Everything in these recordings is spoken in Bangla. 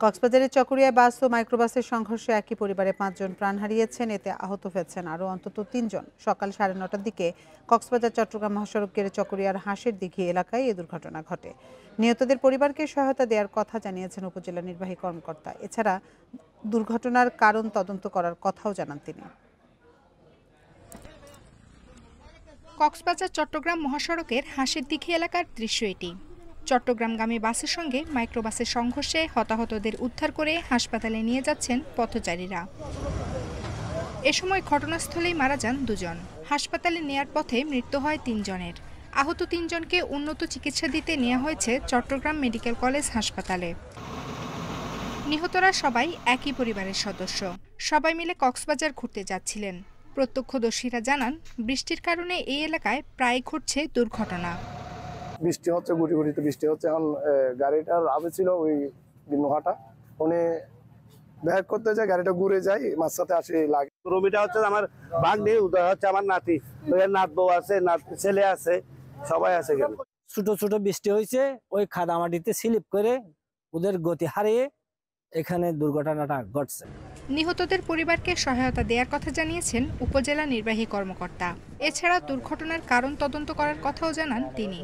কক্সবাজারের চকরিয়ায় বাস ও মাইক্রোবাসের সংঘর্ষে একই পরিবারে 5 জন প্রাণ হারিয়েছেন, এতে আহত হয়েছেন আরও অন্তত 3 জন। সকাল 9:30টার দিকে কক্সবাজার চট্টগ্রাম মহাসড়কের চকরিয়ার হাঁসের দিঘি এলাকায় এই দুর্ঘটনা ঘটে। নিহতদের পরিবারকে সহায়তা দেওয়ার কথা জানিয়েছেন উপজেলা নির্বাহী কর্মকর্তা। এছাড়া দুর্ঘটনার কারণ তদন্ত করার কথাও জানান তিনি। কক্সবাজার চট্টগ্রাম মহাসড়কের হাঁসের দিঘি এলাকার দৃশ্য এটি। চট্টগ্রামগামী বাসের সঙ্গে মাইক্রোবাসের সংঘর্ষে হতাহতদের উদ্ধার করে হাসপাতালে নিয়ে যাচ্ছেন পথচারীরা। এ সময় ঘটনাস্থলেই মারা যান 2 জন। হাসপাতালে নেয়ার পথে মৃত্যু হয় 3 জনের। আহত 3 জনকে উন্নত চিকিৎসা দিতে নেওয়া হয়েছে চট্টগ্রাম মেডিকেল কলেজ হাসপাতালে। নিহতরা সবাই একই পরিবারের সদস্য। সবাই মিলে কক্সবাজার ঘুরতে যাচ্ছিলেন। প্রত্যক্ষদর্শীরা জানান, বৃষ্টির কারণে এই এলাকায় প্রায় ঘটছে দুর্ঘটনা। বৃষ্টি হচ্ছে, গুটি গুটিতে বৃষ্টি হচ্ছে। এখন গাড়িটার আবে ছিল ওই নোহাটা, উনি ব্যাক করতে যায়, গাড়িটা ঘুরে যায়, মাঝ সাথে আসে লাগে। রবিটা হচ্ছে আমার ভাগ্নি, উদয় হচ্ছে আমার নাতি, নাত বউ আছে, ছেলে আছে, সবাই আছে। ছোট ছোট বৃষ্টি হয়েছে, ওই খাদামাটিতে স্লিপ করে ওদের গতি হারিয়ে এখানে দুর্ঘটনাটা ঘটছে। নিহতদের পরিবারকে সহায়তা দেওয়ার কথা জানিয়েছেন উপজেলা নির্বাহী কর্মকর্তা। এছাড়া দুর্ঘটনার কারণ তদন্ত করার কথাও জানান তিনি।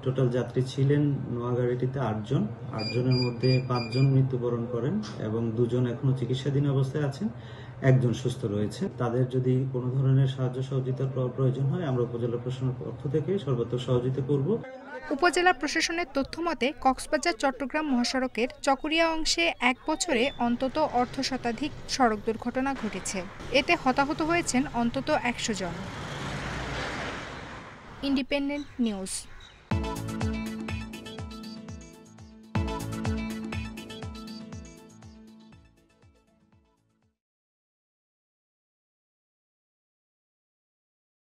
টোটাল যাত্রী ছিলেন নোয়া গাড়িটিতে 8 জন। 8 জনের মধ্যে 5 জন মৃত্যুবরণ করেন এবং 2 জন এখনো চিকিৎসাধীন অবস্থায় আছেন, 1 জন সুস্থ রয়েছে। তাদের যদি কোনো ধরনের সাহায্য সহযোগিতার প্রয়োজন হয়, আমরা উপজেলা প্রশাসনের পক্ষ থেকে সর্বোত্তম সহযোগিতা করব। উপজেলা প্রশাসনের তথ্যমতে কক্সবাজার চট্টগ্রাম মহাসড়কের চকরিয়া অংশে 1 বছরে অন্তত অর্ধশতাধিক সড়ক দুর্ঘটনা ঘটেছে। এতে হতাহত হয়েছেন অন্তত 100 জন। Independent news.